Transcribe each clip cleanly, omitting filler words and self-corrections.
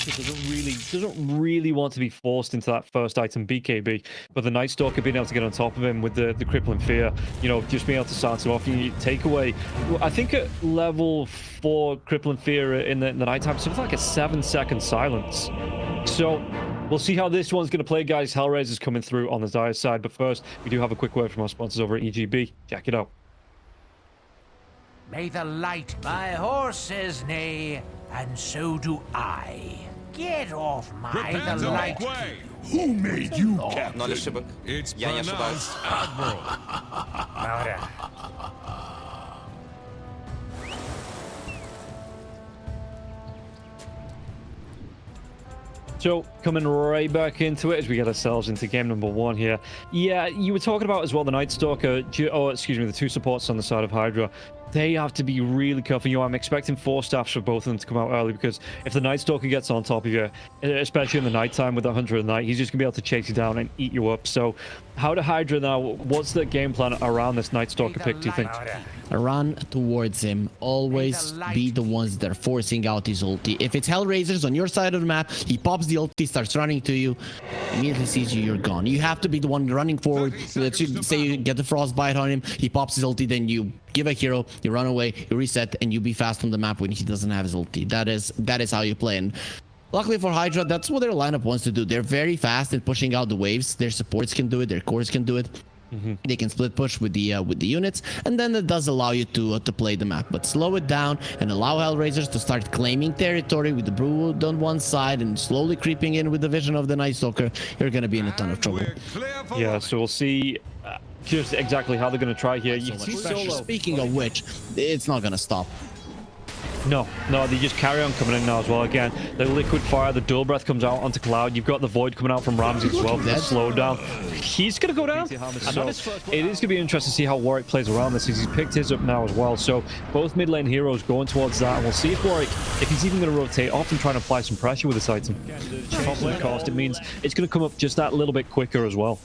doesn't really want to be forced into that first item BKB, but the Night Stalker being able to get on top of him with the crippling fear, you know, just being able to start him off. You take away, I think at level 4 crippling fear in the nighttime, something like a 7-second silence. So we'll see how this one's going to play, guys. HellRaisers coming through on the Dire side, but first we do have a quick word from our sponsors over at EGB. Check it out. May the light. My horse says nay, and so do I. Get off my the light. Who made you captain? Ноль ошибок. Я не ошибаюсь. So coming right back into it as we get ourselves into game number 1 here. Yeah, you were talking about as well the Night Stalker, the 2 supports on the side of HYDRA. They have to be really careful. You know, I'm expecting 4 staffs for both of them to come out early, because if the Night Stalker gets on top of you, especially in the nighttime with the Hunter of the Night, he's just gonna be able to chase you down and eat you up. So how to HYDRA now? What's the game plan around this Night Stalker pick, do you think? Run towards him. Always be the ones that are forcing out his ulti. If it's HellRaisers on your side of the map, he pops the ulti, starts running to you, immediately sees you, you're gone. You have to be the one running forward. Let's say you get the frostbite on him, he pops his ulti, then you give a hero, you run away, you reset, and you be fast on the map when he doesn't have his ulti. That is how you play. And luckily for HYDRA, that's what their lineup wants to do. They're very fast at pushing out the waves. Their supports can do it, their cores can do it. They can split push with the units, and then it does allow you to play the map, but slow it down and allow HellRaisers to start claiming territory with the Brood on one side and slowly creeping in with the vision of the Night Stalker. You're going to be in a ton of trouble. Yeah, so we'll see just exactly how they're going to try here. You can see Solo. Speaking of which, it's not going to stop. No, they just carry on coming in now as well. Again, the liquid fire, the dual breath comes out onto Cloud. You've got the void coming out from Ramsey as well. The slow down. He's going to go down. So it is going to be interesting to see how Warwick plays around this, because he's picked his up now as well. So both mid lane heroes going towards that, and we'll see if Warwick, if he's even going to rotate off and try and apply some pressure with this item. Top lane cost, it means it's going to come up just that little bit quicker as well.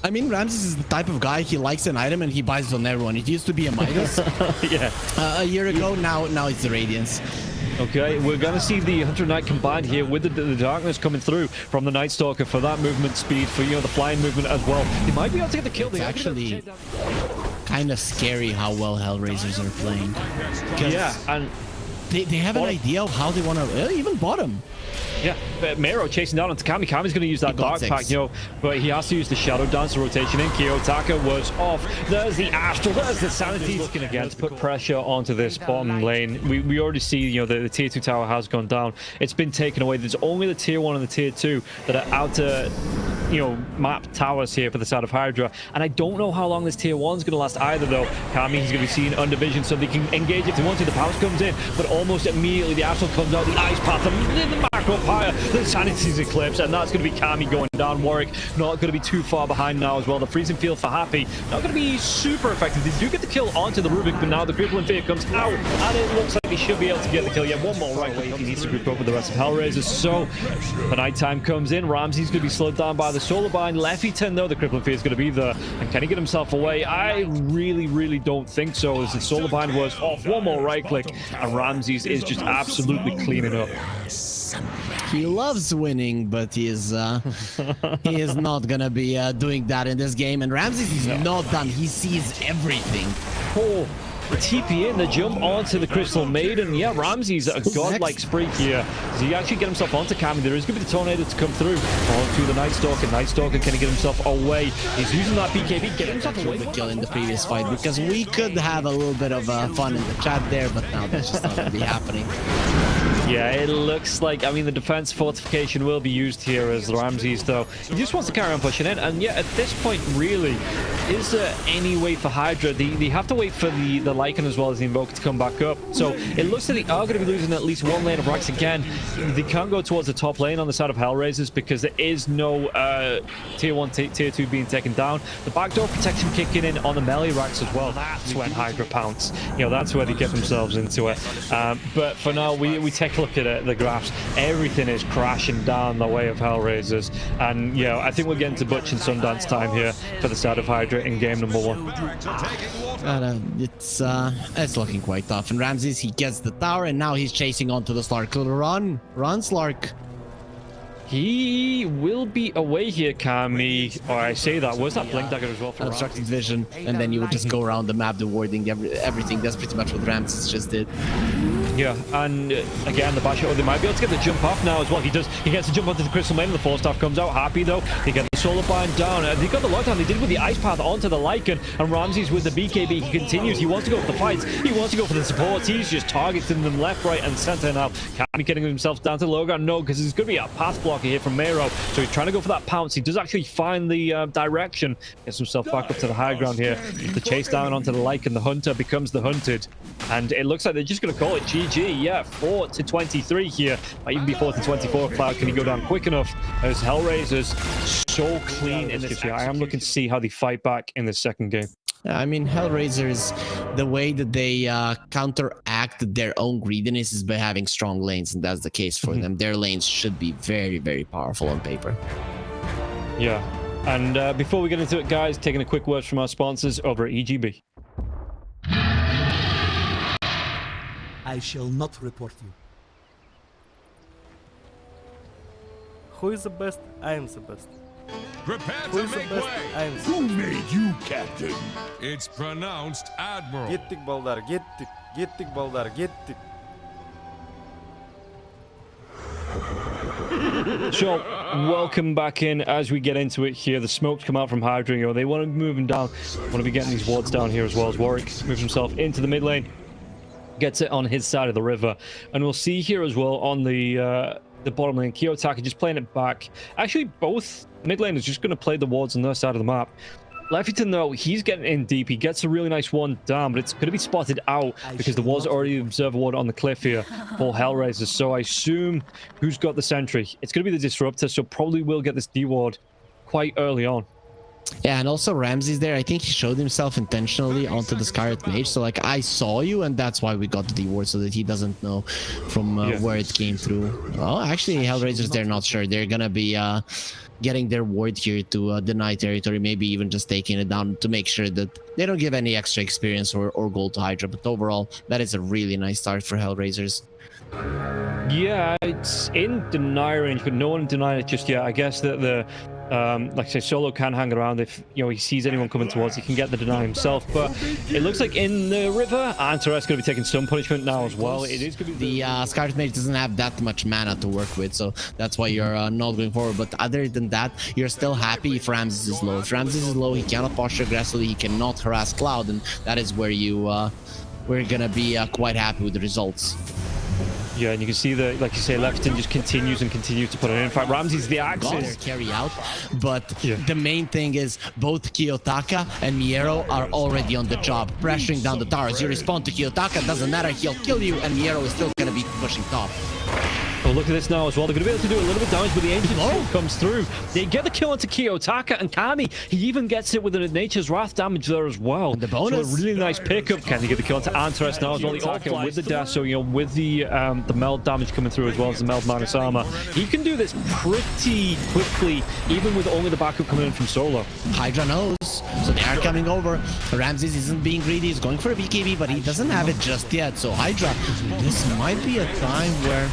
I mean, Ramses is the type of guy, he likes an item and he buys it on everyone. It used to be a Midas a year ago. Now it's the Radiance. Okay, we're going to see the Hunter Knight combined here with the darkness coming through from the Night Stalker for that movement speed, for, you know, the flying movement as well. He might be able to get the kill. It's actually kind of scary how well HellRaisers are playing. Yeah, and they have an idea of how they want to, even bottom. Yeah, but Mero chasing down onto Kami. Kami's going to use that Dark Pack, you know, but he has to use the Shadow Dance rotation in. Kiyotaka was off. There's the Astral. There's the Sanity. Looking again to put pressure onto this bottom lane. We already see, you know, the tier 2 tower has gone down. It's been taken away. There's only the tier 1 and the tier 2 that are out to, you know, map towers here for the side of HYDRA. And I don't know how long this tier 1's going to last either, though. Kami, he's going to be seen under vision, so they can engage if they want to. The Pounce comes in, but almost immediately the Astral comes out. The Ice Path, the macro fire, the Sanity's Eclipse, and that's going to be Kami going down. Warwick not going to be too far behind now as well. The Freezing Field for Happy not going to be super effective. They do get the kill onto the Rubik, but now the Crippling Fear comes out, and it looks like he should be able to get the kill. Yeah, one more right click. He needs to group up with the rest of HellRaisers. So the nighttime comes in. Ramsey's going to be slowed down by the Solar Bind. Leffington, though, the Crippling Fear is going to be there. And can he get himself away? I really don't think so, as the Solar Bind was off. One more right click, and Ramsey's is just absolutely cleaning up. He loves winning, but he is not gonna be doing that in this game. And Ramses is not done. He sees everything. Oh, the TP in, the jump onto the Crystal Maiden. Yeah, Ramsey's a godlike spree here. Does he actually get himself onto Kami? There is going to be the Tornado to come through onto the Night Stalker. Night Stalker, can he get himself away? He's using that BKB, get himself away. The kill in the previous fight, because we could have a little bit of fun in the chat there, but now that's just not going to be happening. Yeah, it looks like, I mean, the defense fortification will be used here as Ramses, though. He just wants to carry on pushing in. And yeah, at this point, really, is there any way for HYDRA? They have to wait for the Lycan as well as the Invoker to come back up. So it looks like they are going to be losing at least one lane of racks again. They can't go towards the top lane on the side of HellRaisers because there is no tier 1, tier 2 being taken down. The backdoor protection kicking in on the melee racks as well. That's when HYDRA pounce. You know, that's where they get themselves into it. But for now, we take a look at the graphs. Everything is crashing down the way of HellRaisers. And, yeah, I think we're getting to Butch and Sundance time here for the side of HYDRA in game number 1. It's looking quite tough. And Ramses, he gets the tower, and now he's chasing onto the Slark. Run, Slark. He will be away here, Kami. Or I say that. Where's that blink dagger as well for Unobstructed vision, and then you would just go around the map, the warding, everything. That's pretty much what Ramses just did. Yeah, and again, the bash, they might be able to get the jump off now as well. He does. He gets to jump onto the crystal main, and the force staff comes out happy though. They get the solar bind down. They got the lockdown. They did with the ice path onto the Lycan, and Ramses with the BKB. He continues. He wants to go for the fights. He wants to go for the supports. He's just targeting them left, right, and center now. Kami getting himself down to the low ground. No, because there's going to be a path blocker here from Mero. So he's trying to go for that pounce. He does actually find the direction. Gets himself back up to the high ground here. The chase down onto the Lycan. The hunter becomes the hunted. And it looks like they're just going to call it GG. Yeah, 4-23 here. Might even be 4-24. Cloud, can he go down quick enough? As HellRaisers so clean in this game. I am looking to see how they fight back in the second game. I mean, HellRaisers, the way that they counteract their own greediness is by having strong lanes, and that's the case for them. Their lanes should be very, very powerful on paper. Yeah. And before we get into it, guys, taking a quick word from our sponsors over at EGB. I shall not report you. Who is the best? I am the best. Prepare Who to is the make best? way. I am the Who made you captain? It's pronounced Admiral. Gittik ballar, gittik. Gittik ballar, gittik. So, welcome back in as we get into it here. The smokes come out from HYDRA. You know, they want to move him down. Want to be getting these wards down here as well as Warwick moves himself into the mid lane. Gets it on his side of the river. And we'll see here as well on the bottom lane, Kiyotaka just playing it back. Actually, both mid laners just going to play the wards on their side of the map. Leffington, though, he's getting in deep. He gets a really nice one down, but it's going to be spotted out because there was already an observer ward on the cliff here for HellRaisers. So I assume who's got the sentry? It's going to be the Disruptor, so probably will get this D ward quite early on. Yeah, and also Ramses there, I think he showed himself intentionally onto the Scarlet Mage. So, like, I saw you, and that's why we got the D-ward, so that he doesn't know from where it came through. Oh, actually, HellRaisers, they're not sure. They're gonna be getting their ward here to deny territory, maybe even just taking it down to make sure that they don't give any extra experience or gold to HYDRA. But overall, that is a really nice start for HellRaisers. Yeah, it's in deny range, but no one denied it just yet. I guess that the like I say, Solo can hang around if he sees anyone coming towards. He can get the deny himself, but it looks like in the river, Antares going to be taking some punishment now as well. It is going to be the Scarlet Mage doesn't have that much mana to work with, so that's why you're not going forward. But other than that, you're still happy if Ramses is low. If Ramses is low, he cannot posture aggressively. He cannot harass Cloud, and that is where we're gonna be quite happy with the results. Yeah, and you can see that, like you say, Leffington just continues and continues to put it in. In fact, Ramses the axis carry out, but the main thing is both Kiyotaka and Miero are already on the job, pressuring down the towers. You respond to Kiyotaka, doesn't matter, he'll kill you, and Miero is still gonna be pushing top. Oh, look at this now as well. They're going to be able to do a little bit of damage, but the Ancient Shield comes through. They get the kill onto Kiyotaka, and Kami, he even gets it with a Nature's Wrath damage there as well. And the bonus. So a really nice pickup. Can they get the kill onto Antares now as well? The all with the dash, so, with the meld damage coming through as well as the meld minus armor. He can do this pretty quickly, even with only the backup coming in from Solo. HYDRA knows, so they are coming over. Ramses isn't being greedy. He's going for a BKB, but he doesn't have it just yet. So HYDRA, this might be a time where,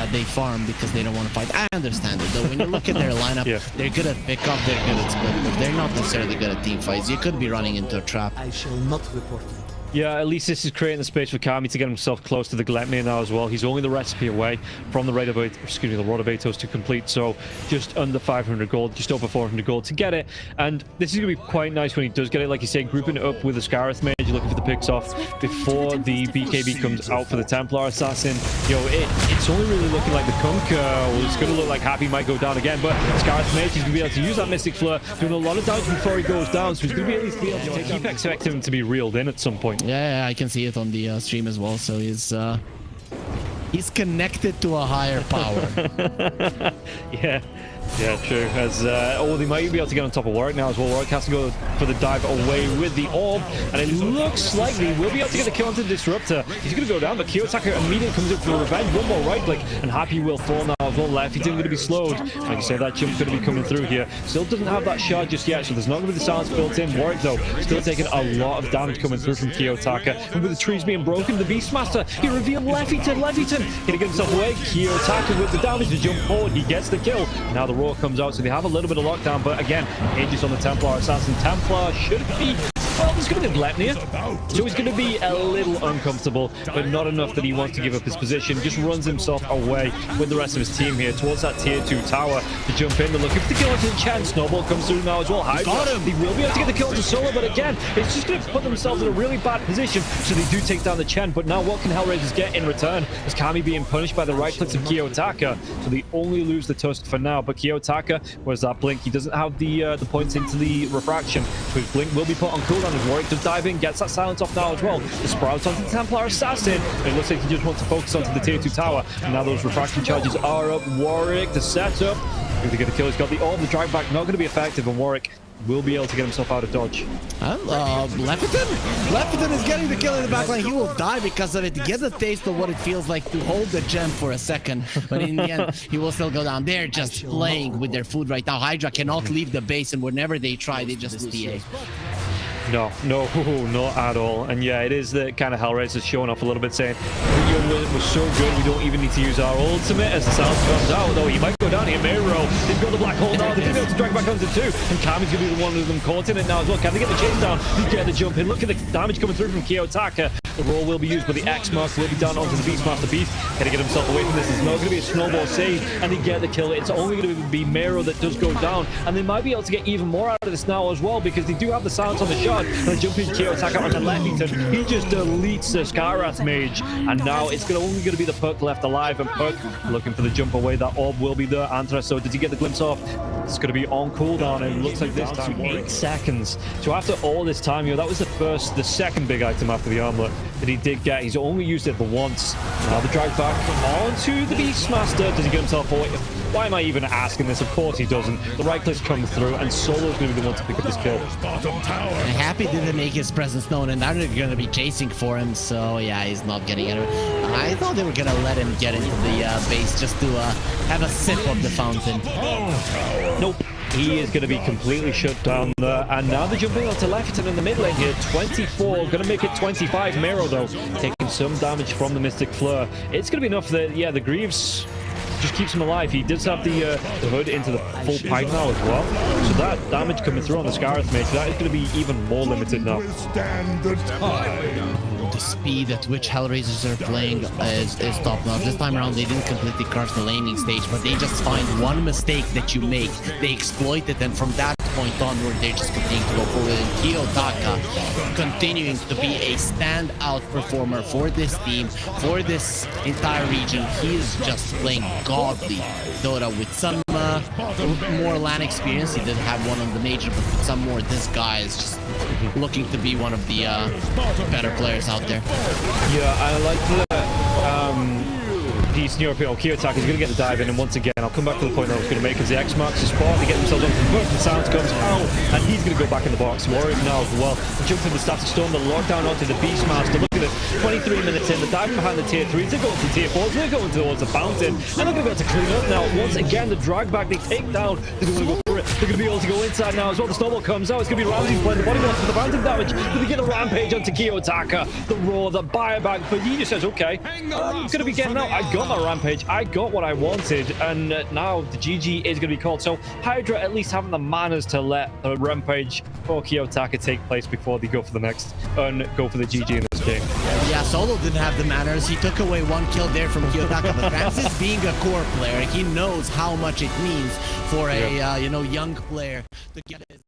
they farm because they don't want to fight. I understand it, though. When you look at their lineup, they're good at pickup, they're good at split, but they're not necessarily good at team fights. You could be running into a trap. I shall not report you. Yeah, at least this is creating the space for Kami to get himself close to the Gletmir now as well. He's only the recipe away from the Rod of Atos to complete, so just under 500 gold, just over 400 gold to get it. And this is going to be quite nice when he does get it, like you say, grouping it up with the Scarlet Mage, looking for the picks off before the BKB comes out for the Templar Assassin. It's only really looking like the Kunk, it's going to look like Happy might go down again, but Scarlet Mage is going to be able to use that Mystic Flare, doing a lot of damage before he goes down, so he's going to be at least be able to keep expecting him to be reeled in at some point. Yeah, I can see it on the stream as well. So he's connected to a higher power. Yeah, true. As they might be able to get on top of Warwick now as well. Warwick has to go for the dive away with the orb, and it looks like they will be able to get the kill onto the Disruptor. He's going to go down, but Kiyotaka immediately comes in for the revenge. One more right click, and Happy will fall now as well. Lefty's going to be slowed. Like I said, that jump's going to be coming through here. Still doesn't have that shard just yet, so there's not going to be the silence built in. Warwick, though, still taking a lot of damage coming through from Kiyotaka. And with the trees being broken, the Beastmaster, he revealed Leffington. Leffington going to get himself away. Kiyotaka with the damage to jump forward. He gets the kill. Now the roar comes out, so they have a little bit of lockdown. But again, ages on the Templar Assassin. Templar should be... Well, there's going to be a Glepnir, so he's going to be a little uncomfortable, but not enough that he wants to give up his position. Just runs himself away with the rest of his team here towards that tier 2 tower to jump in. They're looking for the kill onto the Chen. Snowball comes through now as well. HYDRA, he will be able to get the kill onto Solo, but again, it's just going to put themselves in a really bad position, so they do take down the Chen. But now what can HellRaisers get in return? Is Kami being punished by the right clicks of Kiyotaka, so they only lose the Tusk for now. But Kiyotaka, where's that blink? He doesn't have the points into the refraction, so his blink will be put on cooldown as Warwick does dive in, gets that silence off now as well. The Sprouts onto the Templar Assassin. It looks like he just wants to focus onto the tier 2 tower, and now those refraction charges are up. Warwick, the setup, going to get the kill. He's got the orb, the drive back, not going to be effective, and Warwick will be able to get himself out of dodge. Leffington is getting the kill in the backline. He will die because of it. He gets a taste of what it feels like to hold the gem for a second, but in the end, he will still go down. They're just playing with their food right now. HYDRA cannot leave the base, and whenever they try, they just lose the A. No, not at all. And yeah, it is the kind of HellRaisers showing off a little bit, saying your win was so good, we don't even need to use our ultimate as the sound comes out. Though he might go down here. Miro, they've got the black hole now. They're going to be able to drag back onto 2. And Kami's going to be the one of them caught in it now as well. Can they get the chase down? They get the jump in. Look at the damage coming through from Kiyotaka. The roll will be used, but the X mark will be down onto the Beastmaster Beast. Can he get himself away from this? There's not going to be a snowball save, and they get the kill. It's only going to be Miro that does go down, and they might be able to get even more out of this now as well, because they do have the silence on the shard. And the jumping Kiyotaka onto Leffington, he just deletes the Skyrath mage, and now it's only going to be the Puck left alive, and Puck looking for the jump away. That orb will be there. Antra, so did he get the glimpse off? It's going to be on cooldown, and it looks like this time 8 seconds. So after all this time, that was the second big item after the armlet that he did get. He's only used it for once. Now the drag back onto the Beastmaster. Does he get himself away? Why am I even asking this? Of course he doesn't. The right clicks come through, and Solo's going to be the one to pick up this kill. And Happy didn't make his presence known, and now they're going to be chasing for him, so yeah, he's not getting it. I thought they were going to let him get into the base just to have a sip of the fountain. Nope. He is going to be completely shut down there. And now they're jumping onto Leffington in the mid lane here. 24, going to make it 25. Miro, though, taking some damage from the Mystic Fleur. It's going to be enough that, yeah, the Greaves just keeps him alive. He does have the hood into the full pipe now as well. So that damage coming through on the Skyrath mage, that is going to be even more limited now. The speed at which HellRaisers are playing is top notch. This time around, they didn't completely crush the laning stage, but they just find one mistake that you make, they exploit it, and from that point onward, they're just continuing to go forward. And Kiyotaka continuing to be a standout performer for this team, for this entire region. He is just playing godly Dota with some more LAN experience. He did have one on the major, but with some more, this guy is just looking to be one of the better players out there. Yeah, I like the piece in European. Kiyotaka is going to get the dive in, and once again, I'll come back to the point that I was going to make, as the X marks the spot, they get themselves on the hook, the sound comes out, and he's going to go back in the box. Warwick now as well. Jumps in the Static Storm, the lockdown onto the Beastmaster. Look at it, 23 minutes in, the diving behind the tier 3s, they're going to tier 4s, they're going towards the fountain, and they're going to be able to clean up now. Once again, the drag back, they take down, they're going to go for it. They're going to be able to go inside now as well. The snowball comes out, it's going to be Ramsey playing the body block for the phantom damage. But they get a rampage onto Kiyotaka, the roar, the buyback, but he just says, okay, I'm going to be getting out. I got my rampage, I got what I wanted, and now the GG is going to be called. So HYDRA at least having the manners to let the rampage for Kiyotaka take place before they go for the next and go for the GG in this game. Yeah, Solo didn't have the manners. He took away one kill there from Kiyotaka, but Francis being a core player, he knows how much it means for a young player to get his